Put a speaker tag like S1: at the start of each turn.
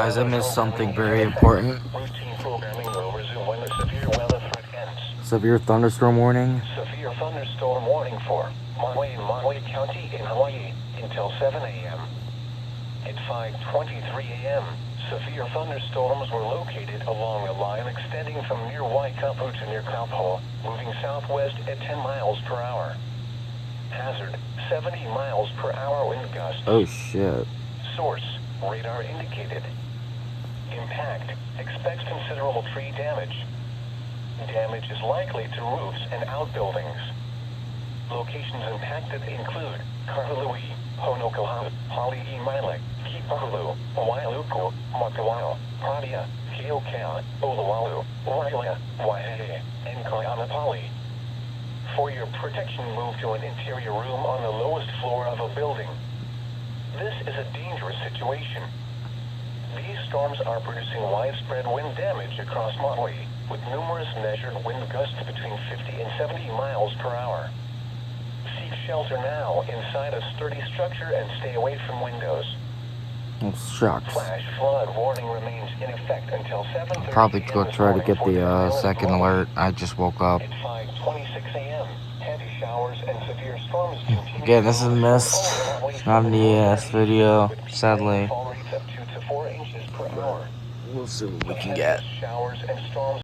S1: Guys, I missed something very important.
S2: Routine programming will resume when the severe weather threat ends.
S1: Severe thunderstorm warning.
S2: Severe thunderstorm warning for Maui County in Hawaii until 7 a.m. At 5:23 a.m., severe thunderstorms were located along a line extending from near Waikapu to near Kaupo, moving southwest at 10 miles per hour. Hazard, 70 miles per hour wind gusts.
S1: Oh shit.
S2: Source, radar indicated. Impact, expects considerable tree damage. Damage is likely to roofs and outbuildings. Locations impacted include Kahului, Honokaha, Hali'imaile, Kipahulu, Wailuku, Makawao, Pradia, Keokea, Oluwalu, Wailea, Waihe, and Kaanapali. For your protection, move to an interior room on the lowest floor of a building. This is a dangerous situation. These storms are producing widespread wind damage across Maui, with numerous measured wind gusts between 50 and 70 miles per hour. Seek shelter now inside a sturdy structure and stay away from windows.
S1: Oh, shucks.
S2: Flash flood warning remains in effect until 7:30
S1: I'll probably
S2: p.m.
S1: go
S2: this
S1: try to
S2: morning
S1: get
S2: for
S1: the second alert. I just woke up.
S2: At 5:26 a.m., heavy showers and severe storms continue.
S1: Again, this is missed. It's not an EAS video, sadly.
S2: Fall rates of 2 to 4 inches per hour.
S1: We'll see what we can get.
S2: Showers and storms